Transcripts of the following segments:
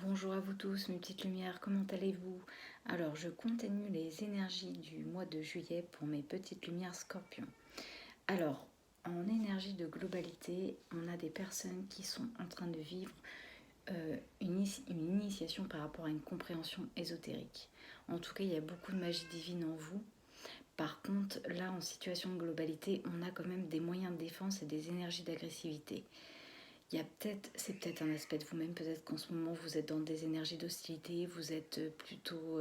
Bonjour à vous tous, mes petites lumières, comment allez-vous? Alors, je continue les énergies du mois de juillet pour mes petites lumières scorpions. Alors, en énergie de globalité, on a des personnes qui sont en train de vivre une initiation par rapport à une compréhension ésotérique. En tout cas, il y a beaucoup de magie divine en vous. Par contre, là, en situation de globalité, on a quand même des moyens de défense et des énergies d'agressivité. C'est peut-être un aspect de vous-même, peut-être qu'en ce moment vous êtes dans des énergies d'hostilité, vous êtes plutôt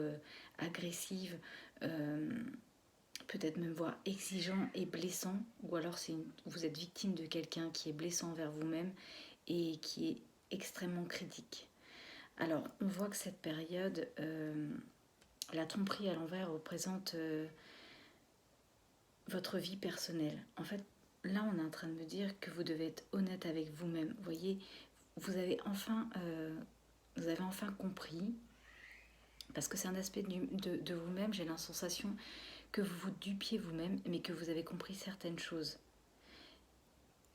agressive, euh, peut-être même voire exigeant et blessant, ou alors vous êtes victime de quelqu'un qui est blessant envers vous-même et qui est extrêmement critique. Alors on voit que cette période, la tromperie à l'envers représente votre vie personnelle. En fait, là on est en train de me dire que vous devez être honnête avec vous-même. Vous voyez, vous avez enfin compris, parce que c'est un aspect de vous-même, j'ai la sensation que vous vous dupiez vous-même, mais que vous avez compris certaines choses.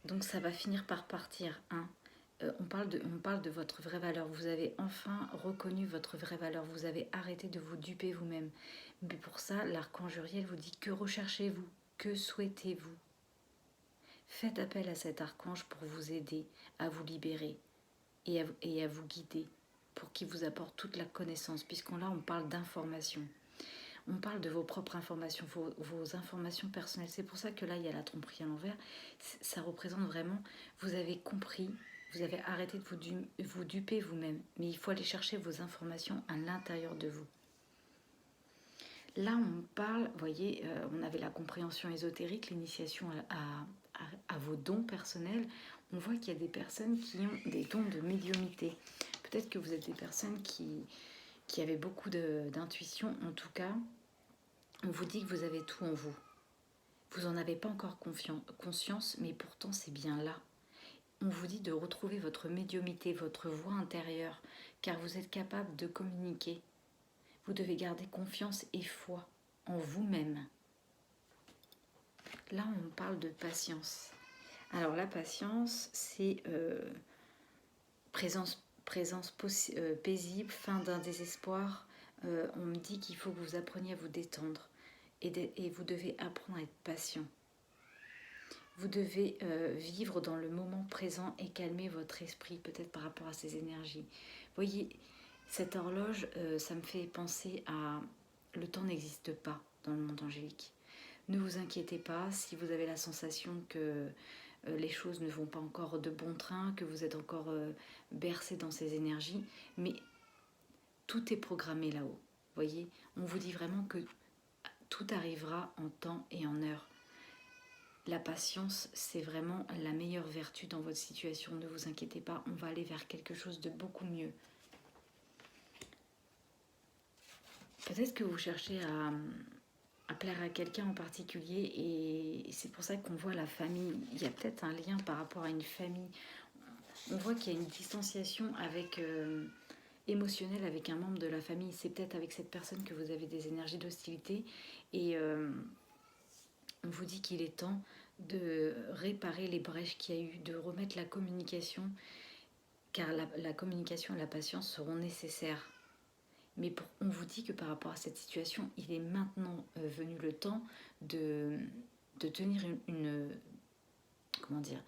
Donc ça va finir par partir. Hein. On parle de votre vraie valeur. Vous avez enfin reconnu votre vraie valeur. Vous avez arrêté de vous duper vous-même. Mais pour ça, l'archange Uriel vous dit: que recherchez-vous? Que souhaitez-vous? Faites appel à cet archange pour vous aider à vous libérer et à vous guider pour qu'il vous apporte toute la connaissance, puisqu'on là on parle d'informations. On parle de vos propres informations, vos informations personnelles. C'est pour ça que là il y a la tromperie à l'envers. Ça représente vraiment, vous avez compris, vous avez arrêté de vous duper vous-même, mais il faut aller chercher vos informations à l'intérieur de vous. Là on parle, vous voyez, on avait la compréhension ésotérique, l'initiation à vos dons personnels. On voit qu'il y a des personnes qui ont des dons de médiumnité. Peut-être que vous êtes des personnes qui avaient beaucoup d'intuition. En tout cas, on vous dit que vous avez tout en vous. Vous n'en avez pas encore conscience, mais pourtant c'est bien là. On vous dit de retrouver votre médiumnité, votre voix intérieure, car vous êtes capable de communiquer. Vous devez garder confiance et foi en vous-même. Là, on parle de patience. Alors la patience, c'est présence paisible, fin d'un désespoir. On me dit qu'il faut que vous appreniez à vous détendre et vous devez apprendre à être patient. Vous devez vivre dans le moment présent et calmer votre esprit, peut-être par rapport à ces énergies. Vous voyez, cette horloge, ça me fait penser à... Le temps n'existe pas dans le monde angélique. Ne vous inquiétez pas si vous avez la sensation que les choses ne vont pas encore de bon train, que vous êtes encore bercé dans ces énergies, mais tout est programmé là-haut. Voyez, on vous dit vraiment que tout arrivera en temps et en heure. La patience, c'est vraiment la meilleure vertu dans votre situation. Ne vous inquiétez pas, on va aller vers quelque chose de beaucoup mieux. Peut-être que vous cherchez à plaire à quelqu'un en particulier et c'est pour ça qu'on voit la famille. Il y a peut-être un lien par rapport à une famille. On voit qu'il y a une distanciation émotionnelle avec un membre de la famille. C'est peut-être avec cette personne que vous avez des énergies d'hostilité et on vous dit qu'il est temps de réparer les brèches qu'il y a eu, de remettre la communication, car la communication et la patience seront nécessaires. Mais on vous dit que par rapport à cette situation, il est maintenant venu le temps de tenir comment dire,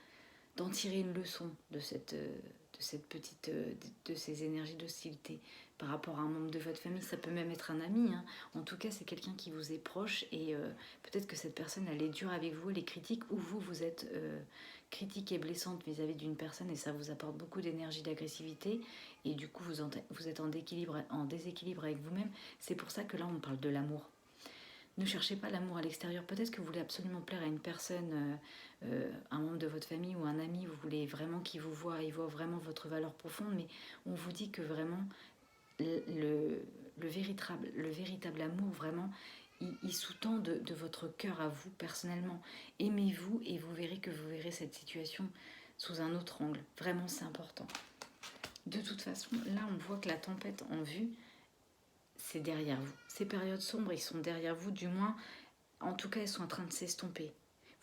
d'en tirer une leçon de ces énergies d'hostilité par rapport à un membre de votre famille. Ça peut même être un ami, hein. En tout cas c'est quelqu'un qui vous est proche et peut-être que cette personne elle est dure avec vous, elle est critique, ou vous êtes critique et blessante vis-à-vis d'une personne et ça vous apporte beaucoup d'énergie, d'agressivité et du coup vous êtes en déséquilibre avec vous-même. C'est pour ça que là on parle de l'amour. Ne cherchez pas l'amour à l'extérieur. Peut-être que vous voulez absolument plaire à une personne, un membre de votre famille ou un ami, vous voulez vraiment qu'il vous voit, il voit vraiment votre valeur profonde, mais on vous dit que vraiment le véritable amour, vraiment, il sous-tend de votre cœur à vous personnellement. Aimez-vous et vous verrez que vous verrez cette situation sous un autre angle. Vraiment, c'est important. De toute façon, là, on voit que la tempête en vue, c'est derrière vous. Ces périodes sombres, ils sont derrière vous, du moins, en tout cas, elles sont en train de s'estomper.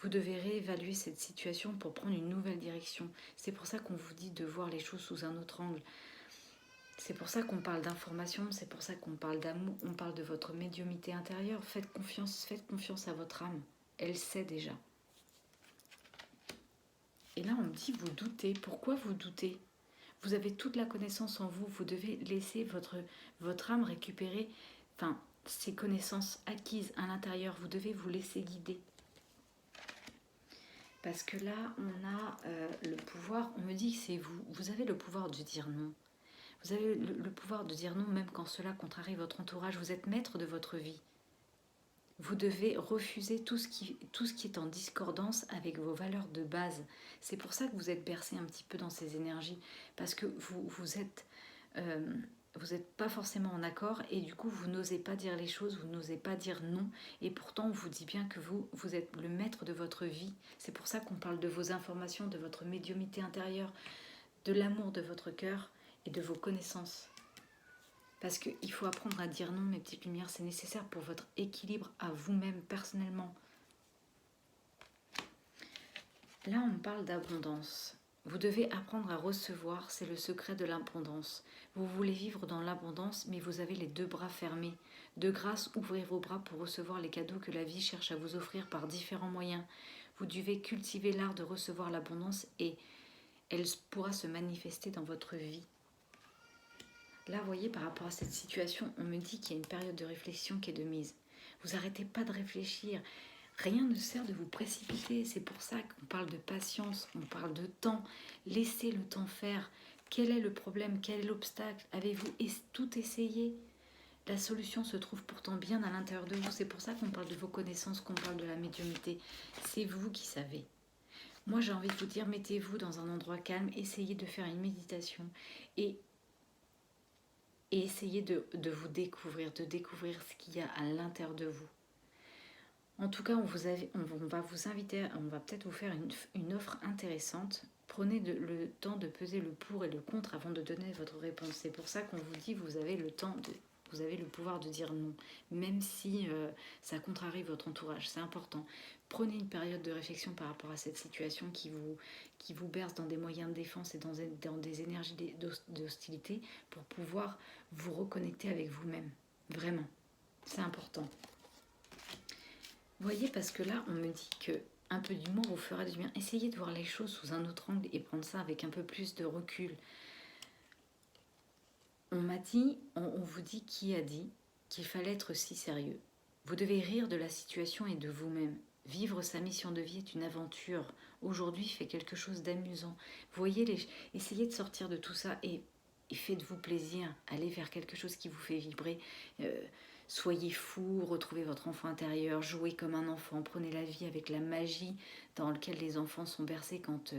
Vous devez réévaluer cette situation pour prendre une nouvelle direction. C'est pour ça qu'on vous dit de voir les choses sous un autre angle. C'est pour ça qu'on parle d'information, c'est pour ça qu'on parle d'amour, on parle de votre médiumnité intérieure. Faites confiance à votre âme. Elle sait déjà. Et là, on me dit, vous doutez. Pourquoi vous doutez? Vous avez toute la connaissance en vous. Vous devez laisser votre âme récupérer ses connaissances acquises à l'intérieur. Vous devez vous laisser guider. Parce que là, on a le pouvoir, on me dit que c'est vous. Vous avez le pouvoir de dire non. Vous avez le pouvoir de dire non même quand cela contrarie votre entourage. Vous êtes maître de votre vie. Vous devez refuser tout ce qui est en discordance avec vos valeurs de base. C'est pour ça que vous êtes bercé un petit peu dans ces énergies. Parce que vous êtes pas forcément en accord et du coup vous n'osez pas dire les choses, vous n'osez pas dire non. Et pourtant on vous dit bien que vous êtes le maître de votre vie. C'est pour ça qu'on parle de vos informations, de votre médiumnité intérieure, de l'amour de votre cœur et de vos connaissances. Parce qu'il faut apprendre à dire non, mes petites lumières, c'est nécessaire pour votre équilibre à vous-même, personnellement. Là, on parle d'abondance. Vous devez apprendre à recevoir, c'est le secret de l'abondance. Vous voulez vivre dans l'abondance, mais vous avez les deux bras fermés. De grâce, ouvrez vos bras pour recevoir les cadeaux que la vie cherche à vous offrir par différents moyens. Vous devez cultiver l'art de recevoir l'abondance et elle pourra se manifester dans votre vie. Là, vous voyez, par rapport à cette situation, on me dit qu'il y a une période de réflexion qui est de mise. Vous n'arrêtez pas de réfléchir. Rien ne sert de vous précipiter. C'est pour ça qu'on parle de patience, on parle de temps. Laissez le temps faire. Quel est le problème? Quel est l'obstacle? Avez-vous tout essayé? La solution se trouve pourtant bien à l'intérieur de vous. C'est pour ça qu'on parle de vos connaissances, qu'on parle de la médiumnité. C'est vous qui savez. Moi, j'ai envie de vous dire, mettez-vous dans un endroit calme, essayez de faire une méditation et essayez de vous découvrir, de découvrir ce qu'il y a à l'intérieur de vous. En tout cas, on va vous inviter, on va peut-être vous faire une offre intéressante. Prenez le temps de peser le pour et le contre avant de donner votre réponse. C'est pour ça qu'on vous dit, vous avez le pouvoir de dire non, même si ça contrarie votre entourage. C'est important. Prenez une période de réflexion par rapport à cette situation qui vous berce dans des moyens de défense et dans des énergies d'hostilité pour pouvoir vous reconnecter avec vous-même. Vraiment, c'est important. Vous voyez, parce que là, on me dit que un peu d'humour vous fera du bien. Essayez de voir les choses sous un autre angle et prendre ça avec un peu plus de recul. On m'a dit, on vous dit qui a dit qu'il fallait être si sérieux. Vous devez rire de la situation et de vous-même. Vivre sa mission de vie est une aventure. Aujourd'hui, fait quelque chose d'amusant. Vous voyez, essayez de sortir de tout ça et faites-vous plaisir. Allez vers quelque chose qui vous fait vibrer. Soyez fou, retrouvez votre enfant intérieur, jouez comme un enfant, prenez la vie avec la magie dans laquelle les enfants sont bercés quand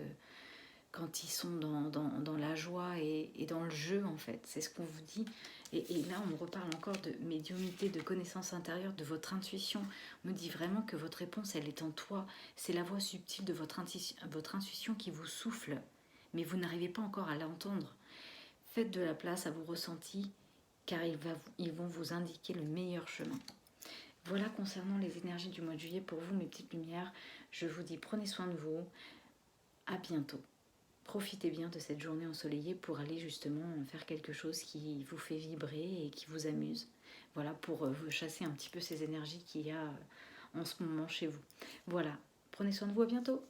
ils sont dans la joie et dans le jeu, en fait. C'est ce qu'on vous dit. Et là, on me reparle encore de médiumnité, de connaissance intérieure, de votre intuition. On me dit vraiment que votre réponse, elle est en toi. C'est la voix subtile de votre intuition qui vous souffle, mais vous n'arrivez pas encore à l'entendre. Faites de la place à vos ressentis, car ils vont vous indiquer le meilleur chemin. Voilà concernant les énergies du mois de juillet pour vous, mes petites lumières. Je vous dis, prenez soin de vous. À bientôt. Profitez bien de cette journée ensoleillée pour aller justement faire quelque chose qui vous fait vibrer et qui vous amuse. Voilà, pour chasser un petit peu ces énergies qu'il y a en ce moment chez vous. Voilà, prenez soin de vous, à bientôt.